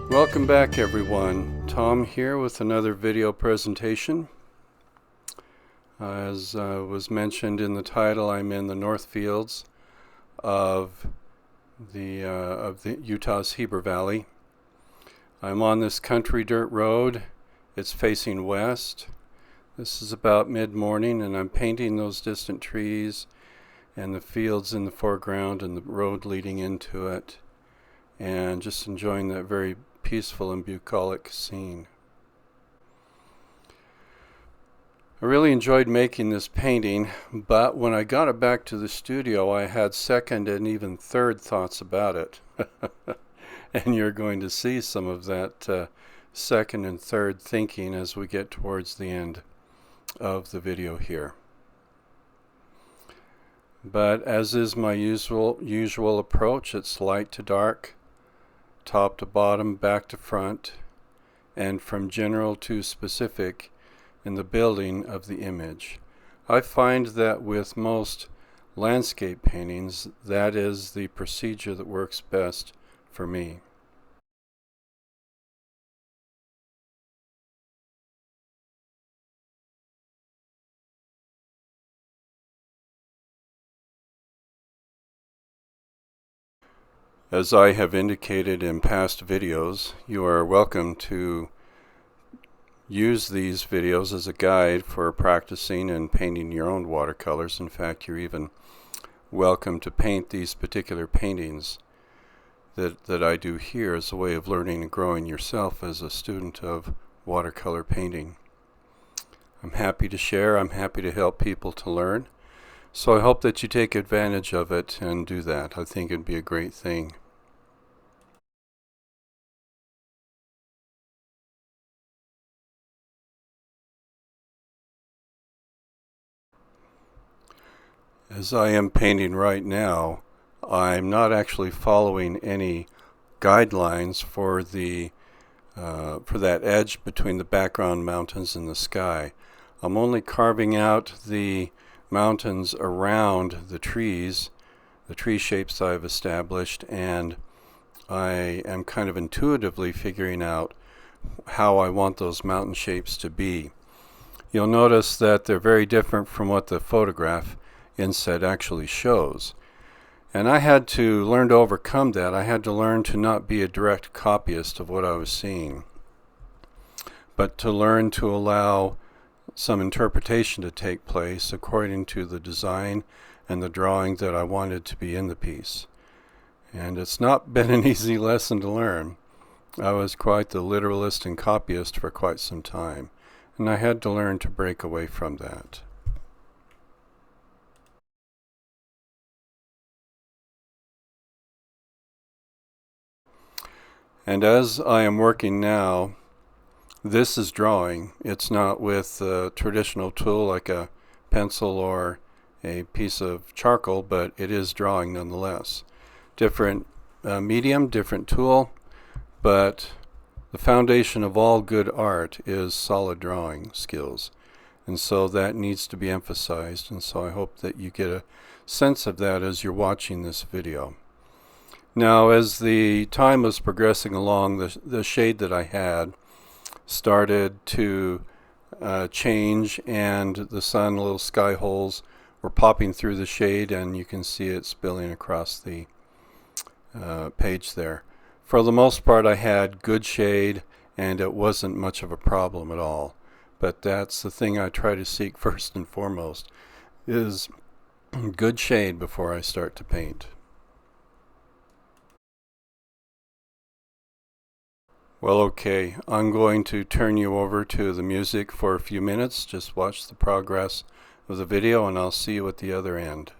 Welcome back, everyone. Tom here with another video presentation. As was mentioned in the title, I'm in the North Fields of the Utah's Heber Valley. I'm on this country dirt road. It's facing west. This is about mid-morning, and I'm painting those distant trees and the fields in the foreground and the road leading into it, and just enjoying that very peaceful and bucolic scene. I really enjoyed making this painting, but when I got it back to the studio, I had second and even third thoughts about it. And you're going to see some of that second and third thinking as we get towards the end of the video here. But as is my usual approach, it's light to dark, top to bottom, back to front, and from general to specific in the building of the image. I find that with most landscape paintings, that is the procedure that works best for me. As I have indicated in past videos, you are welcome to use these videos as a guide for practicing and painting your own watercolors. In fact, you're even welcome to paint these particular paintings that I do here as a way of learning and growing yourself as a student of watercolor painting. I'm happy to share. I'm happy to help people to learn. So I hope that you take advantage of it and do that. I think it'd be a great thing. As I am painting right now, I'm not actually following any guidelines for that edge between the background mountains and the sky. I'm only carving out the mountains around the trees, the tree shapes I've established, and I am kind of intuitively figuring out how I want those mountain shapes to be. You'll notice that they're very different from what the photograph inset actually shows. And I had to learn to overcome that. I had to learn to not be a direct copyist of what I was seeing, but to learn to allow some interpretation to take place according to the design and the drawing that I wanted to be in the piece. And it's not been an easy lesson to learn. I was quite the literalist and copyist for quite some time, and I had to learn to break away from that. And as I am working now, this is drawing. It's not with a traditional tool like a pencil or a piece of charcoal, but it is drawing nonetheless. Different medium, different tool, but the foundation of all good art is solid drawing skills. And so that needs to be emphasized, and so I hope that you get a sense of that as you're watching this video. Now, as the time was progressing along, the shade that I had started to change, and the sun, little sky holes were popping through the shade, and you can see it spilling across the page there. For the most part, I had good shade, and it wasn't much of a problem at all. But that's the thing I try to seek first and foremost, is good shade before I start to paint. Well, okay, I'm going to turn you over to the music for a few minutes. Just watch the progress of the video, and I'll see you at the other end.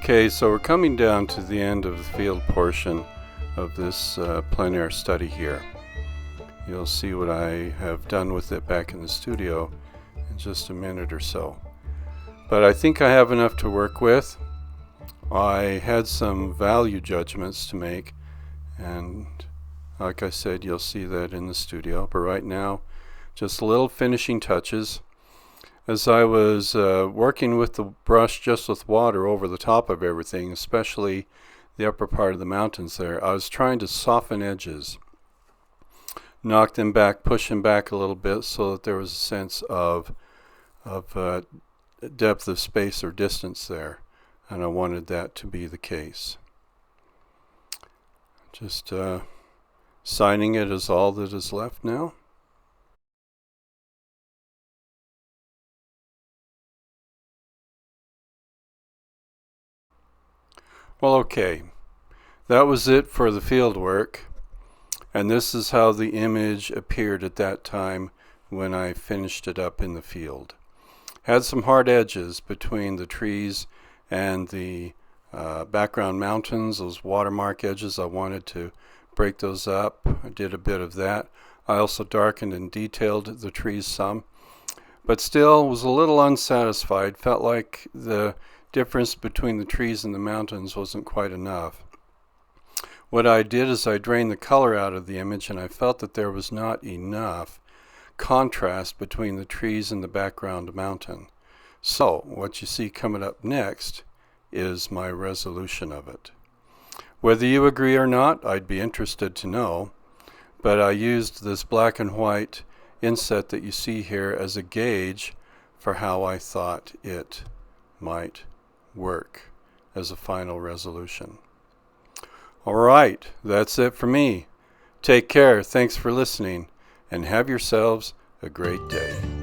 Okay, so we're coming down to the end of the field portion of this plein air study here. You'll see what I have done with it back in the studio in just a minute or so. But I think I have enough to work with. I had some value judgments to make, and like I said, you'll see that in the studio. But right now, just little finishing touches. As I was working with the brush just with water over the top of everything, especially the upper part of the mountains there, I was trying to soften edges, knock them back, push them back a little bit so that there was a sense of depth of space or distance there, and I wanted that to be the case. Just signing it is all that is left now. Well, okay, that was it for the field work, and this is how the image appeared at that time when I finished it up in the field. Had some hard edges between the trees and the background mountains, those watermark edges. I wanted to break those up. I did a bit of that. I also darkened and detailed the trees some, but still was a little unsatisfied. Felt like the difference between the trees and the mountains wasn't quite enough. What I did is I drained the color out of the image, and I felt that there was not enough contrast between the trees and the background mountain. So what you see coming up next is my resolution of it. Whether you agree or not, I'd be interested to know, but I used this black and white inset that you see here as a gauge for how I thought it might work as a final resolution. All right, that's it for me. Take care, thanks for listening, and have yourselves a great day.